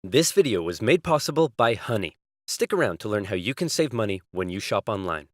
This video was made possible by Honey. Stick around to learn how you can save money when you shop online.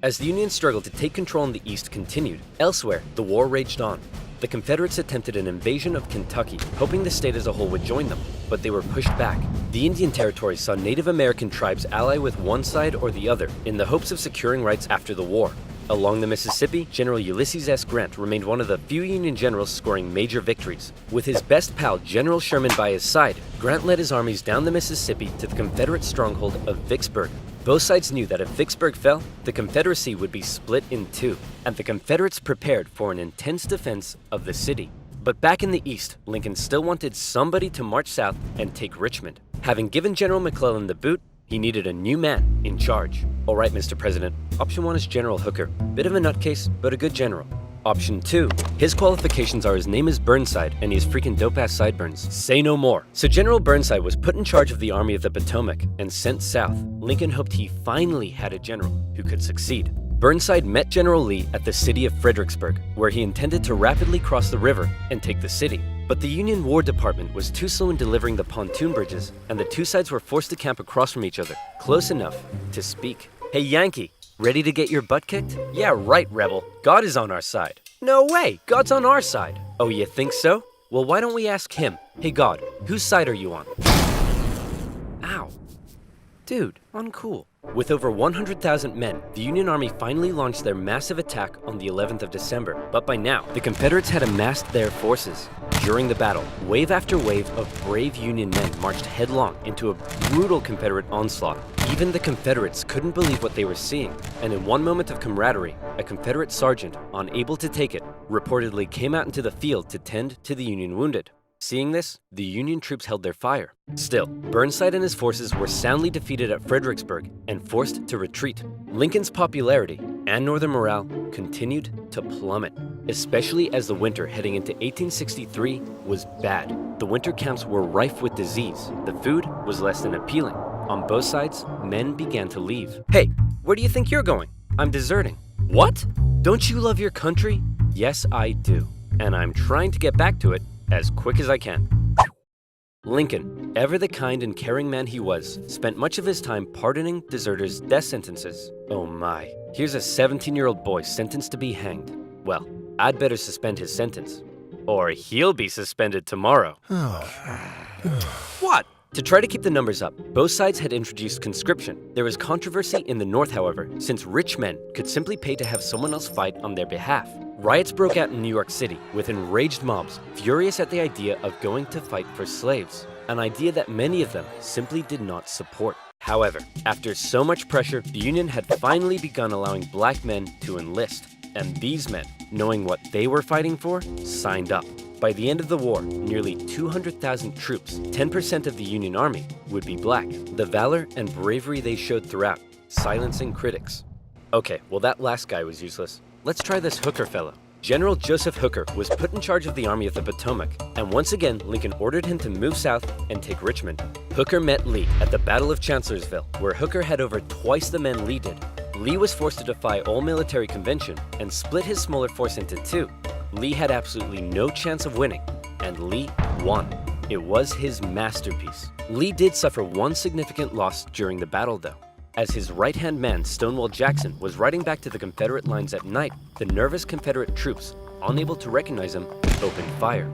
As the Union struggle to take control in the East continued, elsewhere, the war raged on. The Confederates attempted an invasion of Kentucky, hoping the state as a whole would join them, but they were pushed back. The Indian Territory saw Native American tribes ally with one side or the other in the hopes of securing rights after the war. Along the Mississippi, General Ulysses S. Grant remained one of the few Union generals scoring major victories. With his best pal, General Sherman, by his side, Grant led his armies down the Mississippi to the Confederate stronghold of Vicksburg. Both sides knew that if Vicksburg fell, the Confederacy would be split in two, and the Confederates prepared for an intense defense of the city. But back in the East, Lincoln still wanted somebody to march south and take Richmond. Having given General McClellan the boot, he needed a new man in charge. All right, Mr. President, option 1 is General Hooker. Bit of a nutcase, but a good general. Option 2, his qualifications are his name is Burnside and he has freaking dope-ass sideburns. Say no more. So General Burnside was put in charge of the Army of the Potomac and sent south. Lincoln hoped he finally had a general who could succeed. Burnside met General Lee at the city of Fredericksburg, where he intended to rapidly cross the river and take the city. But the Union War Department was too slow in delivering the pontoon bridges, and the two sides were forced to camp across from each other, close enough to speak. Hey Yankee, ready to get your butt kicked? Yeah, right, rebel. God is on our side. No way, God's on our side. Oh, you think so? Well, why don't we ask him? Hey God, whose side are you on? Ow. Dude, uncool. With over 100,000 men, the Union Army finally launched their massive attack on the 11th of December. But by now, the Confederates had amassed their forces. During the battle, wave after wave of brave Union men marched headlong into a brutal Confederate onslaught. Even the Confederates couldn't believe what they were seeing, and in one moment of camaraderie, a Confederate sergeant, unable to take it, reportedly came out into the field to tend to the Union wounded. Seeing this, the Union troops held their fire. Still, Burnside and his forces were soundly defeated at Fredericksburg and forced to retreat. Lincoln's popularity and Northern morale continued to plummet, especially as the winter heading into 1863 was bad. The winter camps were rife with disease. The food was less than appealing. On both sides, men began to leave. Hey, where do you think you're going? I'm deserting. What? Don't you love your country? Yes, I do. And I'm trying to get back to it as quick as I can. Lincoln, ever the kind and caring man he was, spent much of his time pardoning deserters' death sentences. Oh my, here's a 17-year-old boy sentenced to be hanged. Well, I'd better suspend his sentence, or he'll be suspended tomorrow. What? To try to keep the numbers up, both sides had introduced conscription. There was controversy in the North, however, since rich men could simply pay to have someone else fight on their behalf. Riots broke out in New York City, with enraged mobs furious at the idea of going to fight for slaves, an idea that many of them simply did not support. However, after so much pressure, the Union had finally begun allowing black men to enlist, and these men, knowing what they were fighting for, signed up. By the end of the war, nearly 200,000 troops, 10% of the Union Army, would be black. The valor and bravery they showed throughout, silencing critics. Okay, well that last guy was useless. Let's try this Hooker fellow. General Joseph Hooker was put in charge of the Army of the Potomac, and once again, Lincoln ordered him to move south and take Richmond. Hooker met Lee at the Battle of Chancellorsville, where Hooker had over twice the men Lee did. Lee was forced to defy all military convention and split his smaller force into two. Lee had absolutely no chance of winning, and Lee won. It was his masterpiece. Lee did suffer one significant loss during the battle, though. As his right-hand man, Stonewall Jackson, was riding back to the Confederate lines at night, the nervous Confederate troops, unable to recognize him, opened fire.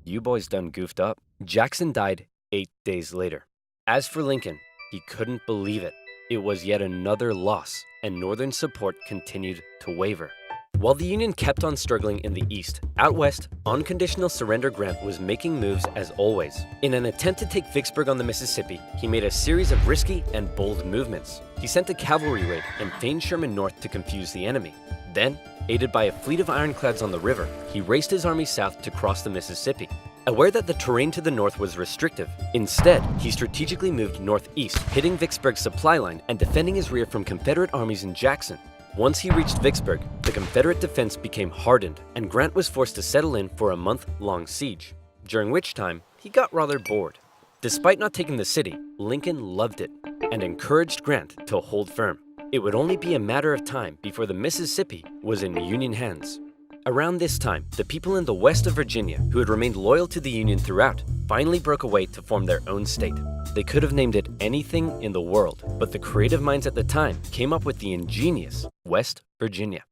You boys done goofed up. Jackson died 8 days later. As for Lincoln, he couldn't believe it. It was yet another loss, and Northern support continued to waver. While the Union kept on struggling in the East, out west, unconditional surrender Grant was making moves as always. In an attempt to take Vicksburg on the Mississippi, he made a series of risky and bold movements. He sent a cavalry raid and feigned Sherman north to confuse the enemy. Then, aided by a fleet of ironclads on the river, he raced his army south to cross the Mississippi. Aware that the terrain to the north was restrictive, instead, he strategically moved northeast, hitting Vicksburg's supply line and defending his rear from Confederate armies in Jackson. Once he reached Vicksburg, the Confederate defense became hardened, and Grant was forced to settle in for a month-long siege, during which time he got rather bored. Despite not taking the city, Lincoln loved it and encouraged Grant to hold firm. It would only be a matter of time before the Mississippi was in Union hands. Around this time, the people in the west of Virginia, who had remained loyal to the Union throughout, finally broke away to form their own state. They could have named it anything in the world, but the creative minds at the time came up with the ingenious West Virginia.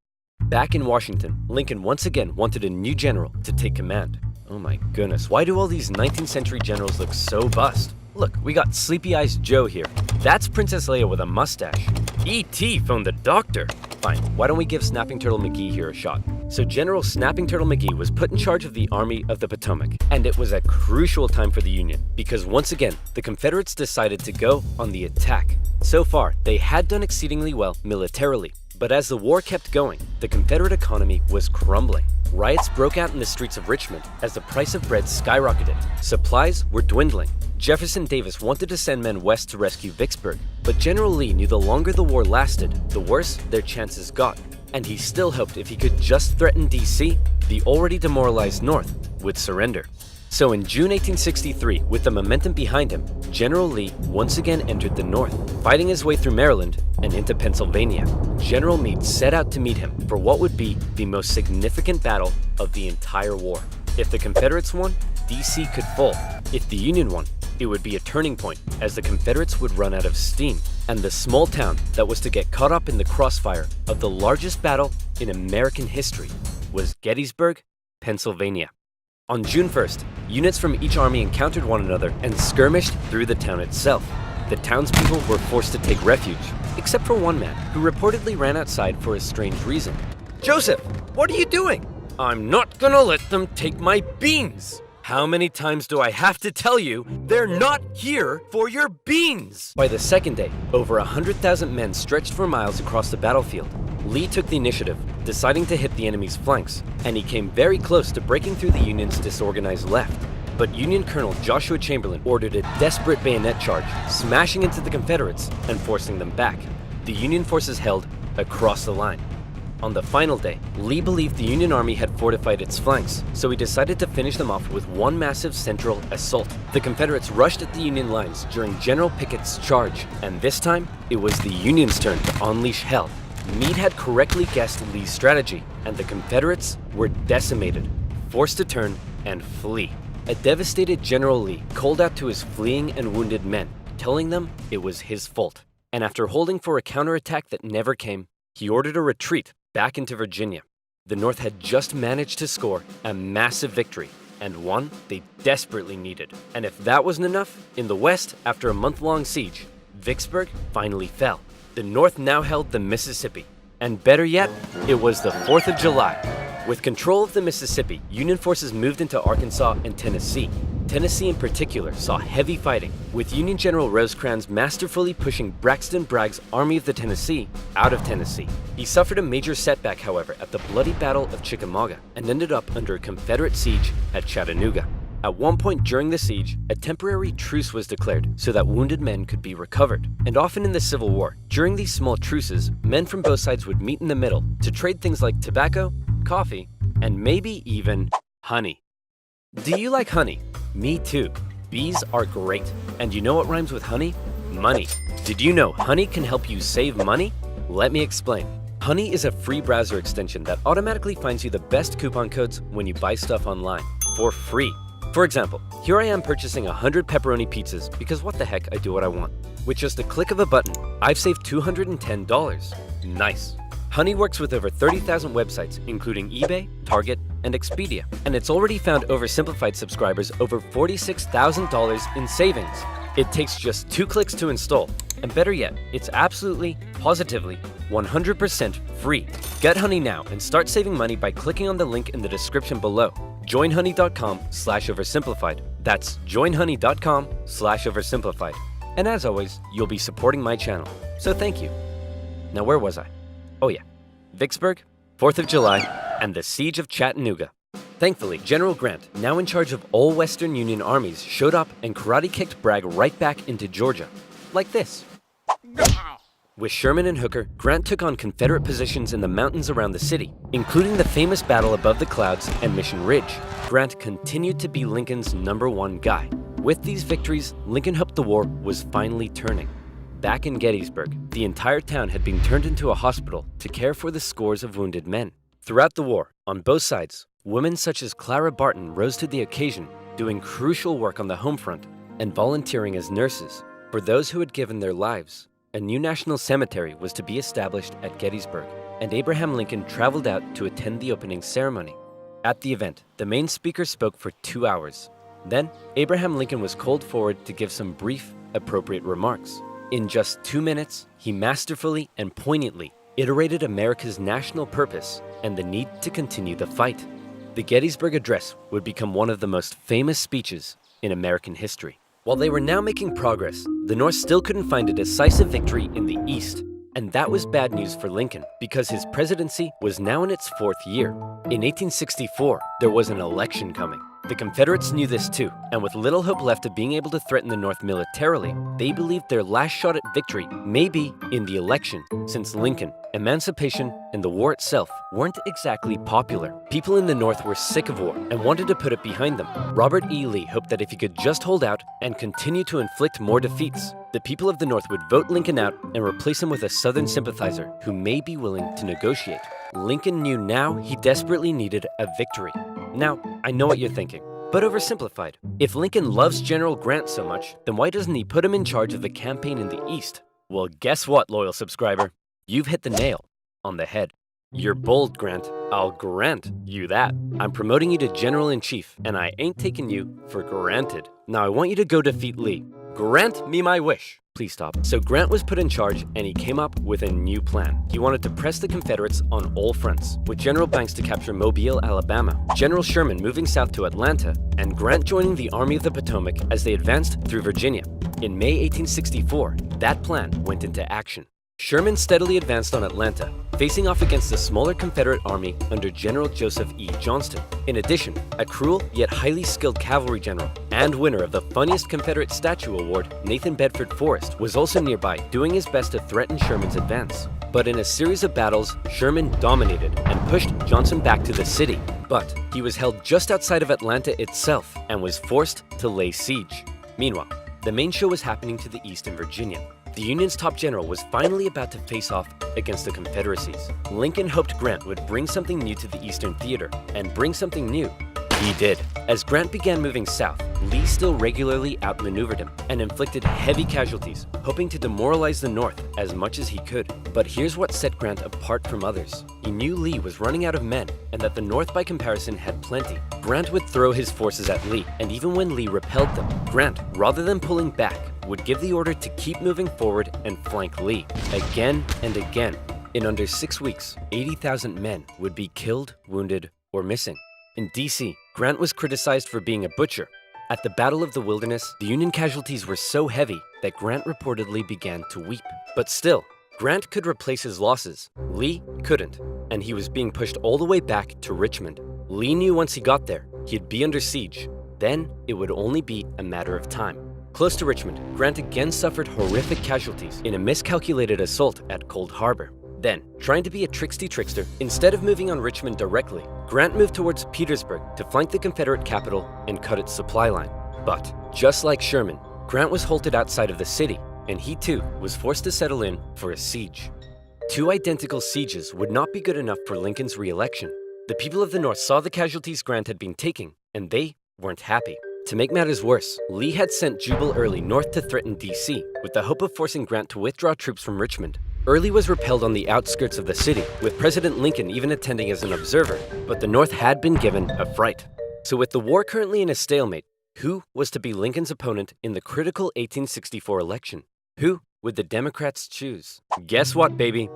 Back in Washington, Lincoln once again wanted a new general to take command. Oh my goodness, why do all these 19th century generals look so bust? Look, we got Sleepy Eyes Joe here. That's Princess Leia with a mustache. E.T. phoned the doctor. Fine, why don't we give Snapping Turtle McGee here a shot? So General Snapping Turtle McGee was put in charge of the Army of the Potomac, and it was a crucial time for the Union, because once again, the Confederates decided to go on the attack. So far, they had done exceedingly well militarily, but as the war kept going, the Confederate economy was crumbling. Riots broke out in the streets of Richmond as the price of bread skyrocketed. Supplies were dwindling. Jefferson Davis wanted to send men west to rescue Vicksburg, but General Lee knew the longer the war lasted, the worse their chances got. And he still hoped if he could just threaten D.C., the already demoralized North would surrender. So in June 1863, with the momentum behind him, General Lee once again entered the North, fighting his way through Maryland and into Pennsylvania. General Meade set out to meet him for what would be the most significant battle of the entire war. If the Confederates won, D.C. could fall. If the Union won, it would be a turning point, as the Confederates would run out of steam, and the small town that was to get caught up in the crossfire of the largest battle in American history was Gettysburg, Pennsylvania. On June 1st, units from each army encountered one another and skirmished through the town itself. The townspeople were forced to take refuge, except for one man who reportedly ran outside for a strange reason. "Joseph, what are you doing?" "I'm not gonna let them take my beans." "How many times do I have to tell you, they're not here for your beans?" By the second day, over 100,000 men stretched for miles across the battlefield. Lee took the initiative, deciding to hit the enemy's flanks, and he came very close to breaking through the Union's disorganized left. But Union Colonel Joshua Chamberlain ordered a desperate bayonet charge, smashing into the Confederates and forcing them back. The Union forces held across the line. On the final day, Lee believed the Union Army had fortified its flanks, so he decided to finish them off with one massive central assault. The Confederates rushed at the Union lines during General Pickett's charge, and this time, it was the Union's turn to unleash hell. Meade had correctly guessed Lee's strategy, and the Confederates were decimated, forced to turn and flee. A devastated General Lee called out to his fleeing and wounded men, telling them it was his fault. And after holding for a counterattack that never came, he ordered a retreat back into Virginia. The North had just managed to score a massive victory, and one they desperately needed. And if that wasn't enough, in the West, after a month-long siege, Vicksburg finally fell. The North now held the Mississippi, and better yet, it was the 4th of July. With control of the Mississippi, Union forces moved into Arkansas and Tennessee. Tennessee in particular saw heavy fighting, with Union General Rosecrans masterfully pushing Braxton Bragg's Army of the Tennessee out of Tennessee. He suffered a major setback, however, at the bloody Battle of Chickamauga and ended up under a Confederate siege at Chattanooga. At one point during the siege, a temporary truce was declared so that wounded men could be recovered. And often in the Civil War, during these small truces, men from both sides would meet in the middle to trade things like tobacco, coffee, and maybe even honey. Do you like honey? Me too. Bees are great. And you know what rhymes with honey? Money. Did you know honey can help you save money? Let me explain. Honey is a free browser extension that automatically finds you the best coupon codes when you buy stuff online, for free. For example, here I am purchasing 100 pepperoni pizzas because what the heck, I do what I want. With just a click of a button, I've saved $210. Nice. Honey works with over 30,000 websites, including eBay, Target, and Expedia. And it's already found Oversimplified subscribers over $46,000 in savings. It takes just 2 clicks to install. And better yet, it's absolutely, positively, 100% free. Get Honey now and start saving money by clicking on the link in the description below. joinhoney.com/oversimplified. That's joinhoney.com/oversimplified. And as always, you'll be supporting my channel. So thank you. Now where was I? Oh yeah, Vicksburg, 4th of July, and the Siege of Chattanooga. Thankfully, General Grant, now in charge of all Western Union armies, showed up and karate-kicked Bragg right back into Georgia. Like this. With Sherman and Hooker, Grant took on Confederate positions in the mountains around the city, including the famous battle above the clouds and Mission Ridge. Grant continued to be Lincoln's #1 guy. With these victories, Lincoln hoped the war was finally turning. Back in Gettysburg, the entire town had been turned into a hospital to care for the scores of wounded men. Throughout the war, On both sides, women such as Clara Barton rose to the occasion, doing crucial work on the home front and volunteering as nurses for those who had given their lives. A new national cemetery was to be established at Gettysburg, and Abraham Lincoln traveled out to attend the opening ceremony. At the event, the main speaker spoke for 2 hours. Then, Abraham Lincoln was called forward to give some brief, appropriate remarks. In just 2 minutes, he masterfully and poignantly iterated America's national purpose and the need to continue the fight. The Gettysburg Address would become one of the most famous speeches in American history. While they were now making progress, the North still couldn't find a decisive victory in the East. And that was bad news for Lincoln, because his presidency was now in its 4th year. In 1864, there was an election coming. The Confederates knew this too, and with little hope left of being able to threaten the North militarily, they believed their last shot at victory may be in the election, since Lincoln, emancipation, and the war itself weren't exactly popular. People in the North were sick of war and wanted to put it behind them. Robert E. Lee hoped that if he could just hold out and continue to inflict more defeats, the people of the North would vote Lincoln out and replace him with a Southern sympathizer who may be willing to negotiate. Lincoln knew now he desperately needed a victory. Now, I know what you're thinking, but oversimplified. If Lincoln loves General Grant so much, then why doesn't he put him in charge of the campaign in the East? Well, guess what, loyal subscriber? You've hit the nail on the head. You're bold, Grant. I'll grant you that. I'm promoting you to General-in-Chief, and I ain't taking you for granted. Now I want you to go defeat Lee. Grant me my wish. Please stop. So Grant was put in charge, and he came up with a new plan. He wanted to press the Confederates on all fronts, with General Banks to capture Mobile, Alabama, General Sherman moving south to Atlanta, and Grant joining the Army of the Potomac as they advanced through Virginia. In May 1864, that plan went into action. Sherman steadily advanced on Atlanta, facing off against a smaller Confederate army under General Joseph E. Johnston. In addition, a cruel yet highly skilled cavalry general and winner of the funniest Confederate statue award, Nathan Bedford Forrest, was also nearby, doing his best to threaten Sherman's advance. But in a series of battles, Sherman dominated and pushed Johnson back to the city. But he was held just outside of Atlanta itself and was forced to lay siege. Meanwhile, the main show was happening to the east in Virginia. The Union's top general was finally about to face off against the Confederacies. Lincoln hoped Grant would bring something new to the Eastern Theater, and bring something new he did. As Grant began moving south, Lee still regularly outmaneuvered him and inflicted heavy casualties, hoping to demoralize the North as much as he could. But here's what set Grant apart from others. He knew Lee was running out of men, and that the North by comparison had plenty. Grant would throw his forces at Lee, and even when Lee repelled them, Grant, rather than pulling back, would give the order to keep moving forward and flank Lee, again and again. In under 6 weeks, 80,000 men would be killed, wounded, or missing. In D.C., Grant was criticized for being a butcher. At the Battle of the Wilderness, the Union casualties were so heavy that Grant reportedly began to weep. But still, Grant could replace his losses. Lee couldn't, and he was being pushed all the way back to Richmond. Lee knew once he got there, he'd be under siege. Then, it would only be a matter of time. Close to Richmond, Grant again suffered horrific casualties in a miscalculated assault at Cold Harbor. Then, trying to be a trickster, instead of moving on Richmond directly, Grant moved towards Petersburg to flank the Confederate capital and cut its supply line. But, just like Sherman, Grant was halted outside of the city, and he too was forced to settle in for a siege. 2 identical sieges would not be good enough for Lincoln's re-election. The people of the North saw the casualties Grant had been taking, and they weren't happy. To make matters worse, Lee had sent Jubal Early north to threaten D.C., with the hope of forcing Grant to withdraw troops from Richmond. Early was repelled on the outskirts of the city, with President Lincoln even attending as an observer, but the North had been given a fright. So with the war currently in a stalemate, who was to be Lincoln's opponent in the critical 1864 election? Who would the Democrats choose? Guess what, baby?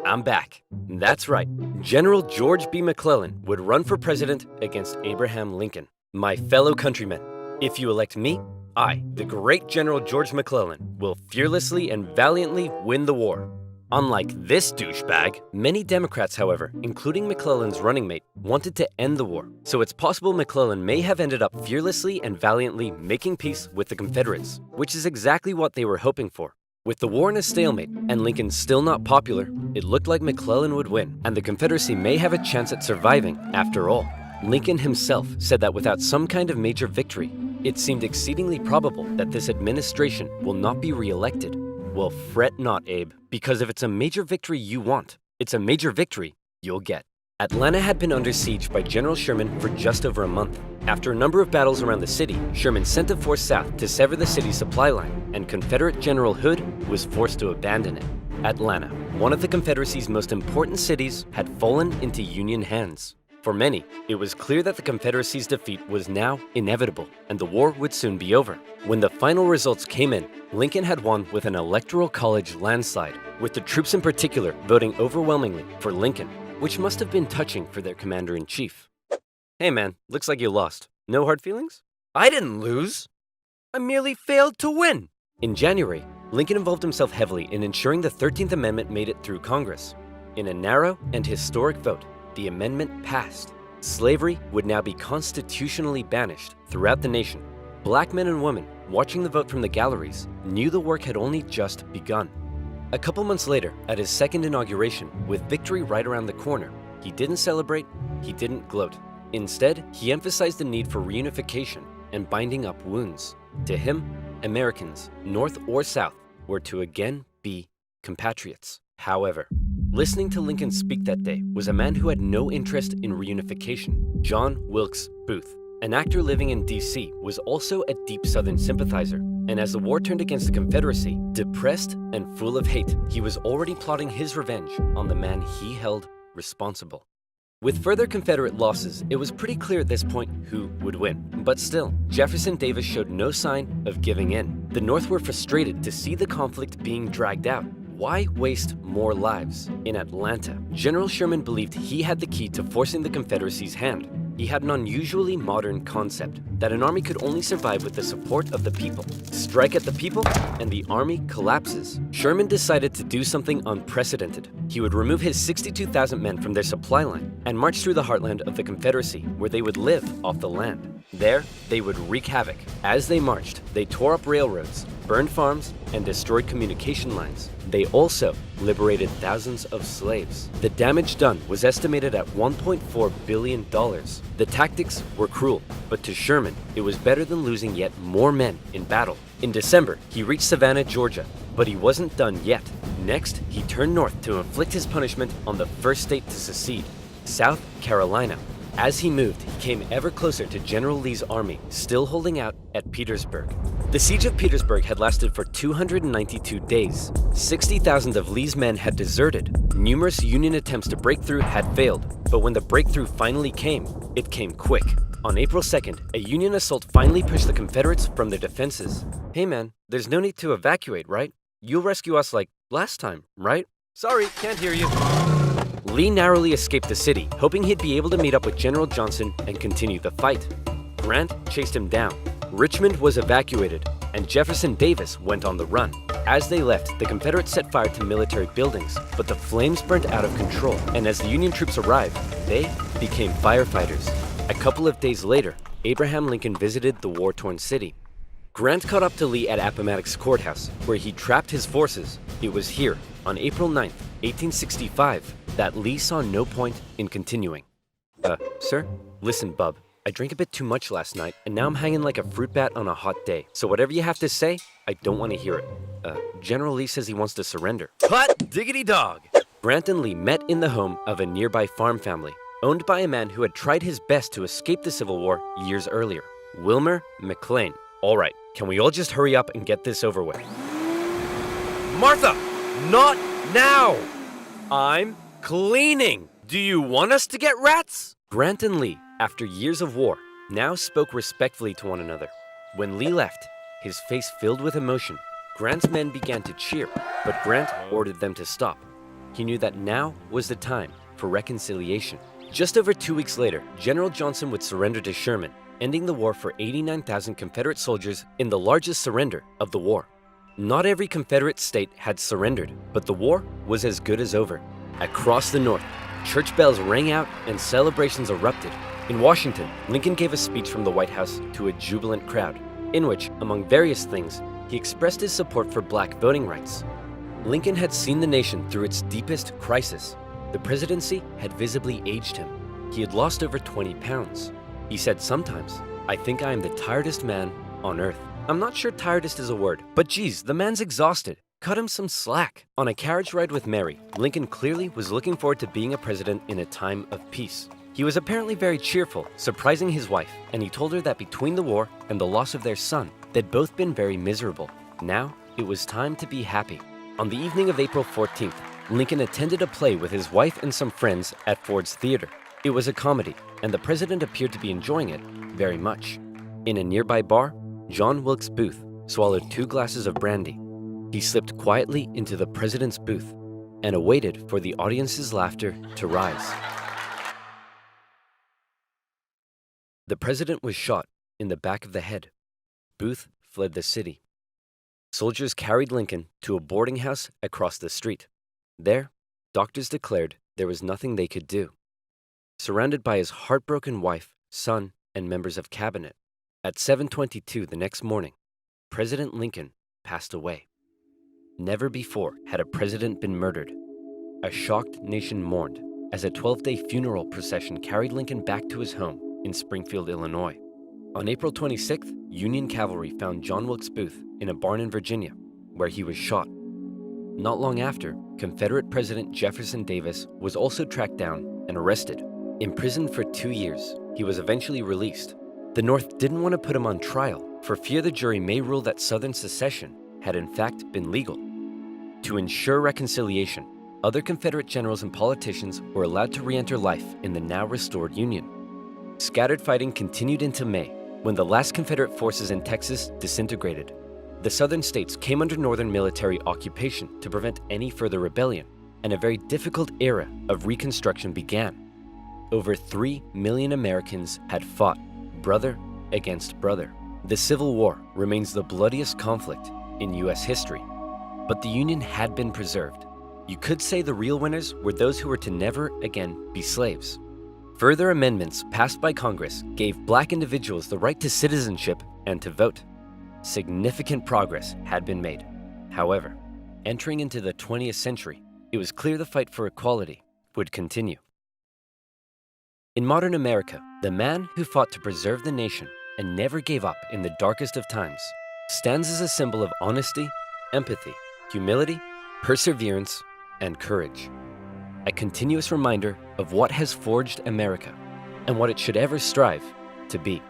I'm back. That's right. General George B. McClellan would run for president against Abraham Lincoln. My fellow countrymen, if you elect me, I, the great General George McClellan, will fearlessly and valiantly win the war. Unlike this douchebag, many Democrats, however, including McClellan's running mate, wanted to end the war. So it's possible McClellan may have ended up fearlessly and valiantly making peace with the Confederates, which is exactly what they were hoping for. With the war in a stalemate and Lincoln still not popular, it looked like McClellan would win, and the Confederacy may have a chance at surviving after all. Lincoln himself said that without some kind of major victory, it seemed exceedingly probable that this administration will not be re-elected. Well, fret not, Abe, because if it's a major victory you want, it's a major victory you'll get. Atlanta had been under siege by General Sherman for just over a month. After a number of battles around the city, Sherman sent a force south to sever the city's supply line, and Confederate General Hood was forced to abandon it. Atlanta, one of the Confederacy's most important cities, had fallen into Union hands. For many, it was clear that the Confederacy's defeat was now inevitable, and the war would soon be over. When the final results came in, Lincoln had won with an electoral college landslide, with the troops in particular voting overwhelmingly for Lincoln, which must have been touching for their commander-in-chief. Hey man, looks like you lost. No hard feelings? I didn't lose. I merely failed to win. In January, Lincoln involved himself heavily in ensuring the 13th Amendment made it through Congress. In a narrow and historic vote, the amendment passed. Slavery would now be constitutionally banished throughout the nation. Black men and women, watching the vote from the galleries, knew the work had only just begun. A couple months later, at his second inauguration, with victory right around the corner, he didn't celebrate, he didn't gloat. Instead, he emphasized the need for reunification and binding up wounds. To him, Americans, North or South, were to again be compatriots. However, listening to Lincoln speak that day was a man who had no interest in reunification. John Wilkes Booth, an actor living in D.C., was also a deep Southern sympathizer, and as the war turned against the Confederacy, depressed and full of hate, he was already plotting his revenge on the man he held responsible. With further Confederate losses, it was pretty clear at this point who would win. But still, Jefferson Davis showed no sign of giving in. The North were frustrated to see the conflict being dragged out. Why waste more lives? In Atlanta, General Sherman believed he had the key to forcing the Confederacy's hand. He had an unusually modern concept that an army could only survive with the support of the people. Strike at the people, and the army collapses. Sherman decided to do something unprecedented. He would remove his 62,000 men from their supply line and march through the heartland of the Confederacy, where they would live off the land. There, they would wreak havoc. As they marched, they tore up railroads, burned farms, and destroyed communication lines. They also liberated thousands of slaves. The damage done was estimated at $1.4 billion. The tactics were cruel, but to Sherman, it was better than losing yet more men in battle. In December, he reached Savannah, Georgia, but he wasn't done yet. Next, he turned north to inflict his punishment on the first state to secede, South Carolina. As he moved, he came ever closer to General Lee's army, still holding out at Petersburg. The siege of Petersburg had lasted for 292 days. 60,000 of Lee's men had deserted. Numerous Union attempts to break through had failed, but when the breakthrough finally came, it came quick. On April 2nd, a Union assault finally pushed the Confederates from their defenses. Hey man, there's no need to evacuate, right? You'll rescue us like last time, right? Sorry, can't hear you. Lee narrowly escaped the city, hoping he'd be able to meet up with General Johnson and continue the fight. Grant chased him down. Richmond was evacuated, and Jefferson Davis went on the run. As they left, the Confederates set fire to military buildings, but the flames burned out of control, and as the Union troops arrived, they became firefighters. A couple of days later, Abraham Lincoln visited the war-torn city. Grant caught up to Lee at Appomattox Courthouse, where he trapped his forces. It was here, on April 9th, 1865, that Lee saw no point in continuing. Sir? Listen, bub, I drank a bit too much last night, and now I'm hanging like a fruit bat on a hot day. So whatever you have to say, I don't want to hear it. General Lee says he wants to surrender. Hot diggity dog! Grant and Lee met in the home of a nearby farm family, owned by a man who had tried his best to escape the Civil War years earlier, Wilmer McLean. All right, can we all just hurry up and get this over with? Martha, not now! I'm cleaning! Do you want us to get rats? Grant and Lee, after years of war, now spoke respectfully to one another. When Lee left, his face filled with emotion, Grant's men began to cheer, but Grant ordered them to stop. He knew that now was the time for reconciliation. Just over 2 weeks later, General Johnson would surrender to Sherman, ending the war for 89,000 Confederate soldiers in the largest surrender of the war. Not every Confederate state had surrendered, but the war was as good as over. Across the North, church bells rang out and celebrations erupted. In Washington, Lincoln gave a speech from the White House to a jubilant crowd, in which, among various things, he expressed his support for black voting rights. Lincoln had seen the nation through its deepest crisis. The presidency had visibly aged him. He had lost over 20 pounds. He said, "Sometimes, I think I am the tiredest man on earth." I'm not sure tiredest is a word, but geez, the man's exhausted. Cut him some slack. On a carriage ride with Mary, Lincoln clearly was looking forward to being a president in a time of peace. He was apparently very cheerful, surprising his wife, and he told her that between the war and the loss of their son, they'd both been very miserable. Now, it was time to be happy. On the evening of April 14th, Lincoln attended a play with his wife and some friends at Ford's Theater. It was a comedy, and the president appeared to be enjoying it very much. In a nearby bar, John Wilkes Booth swallowed 2 glasses of brandy. He slipped quietly into the president's booth and awaited for the audience's laughter to rise. The president was shot in the back of the head. Booth fled the city. Soldiers carried Lincoln to a boarding house across the street. There, doctors declared there was nothing they could do. Surrounded by his heartbroken wife, son, and members of cabinet, at 7:22 the next morning, President Lincoln passed away. Never before had a president been murdered. A shocked nation mourned as a 12-day funeral procession carried Lincoln back to his home in Springfield, Illinois. On April 26th, Union cavalry found John Wilkes Booth in a barn in Virginia, where he was shot. Not long after, Confederate President Jefferson Davis was also tracked down and arrested. Imprisoned for 2 years, he was eventually released. The North didn't want to put him on trial for fear the jury may rule that Southern secession had in fact been legal. To ensure reconciliation, other Confederate generals and politicians were allowed to re-enter life in the now restored Union. Scattered fighting continued into May, when the last Confederate forces in Texas disintegrated. The Southern states came under Northern military occupation to prevent any further rebellion, and a very difficult era of Reconstruction began. Over 3 million Americans had fought, brother against brother. The Civil War remains the bloodiest conflict in U.S. history, but the Union had been preserved. You could say the real winners were those who were to never again be slaves. Further amendments passed by Congress gave Black individuals the right to citizenship and to vote. Significant progress had been made. However, entering into the 20th century, it was clear the fight for equality would continue. In modern America, the man who fought to preserve the nation and never gave up in the darkest of times stands as a symbol of honesty, empathy, humility, perseverance, and courage. A continuous reminder of what has forged America and what it should ever strive to be.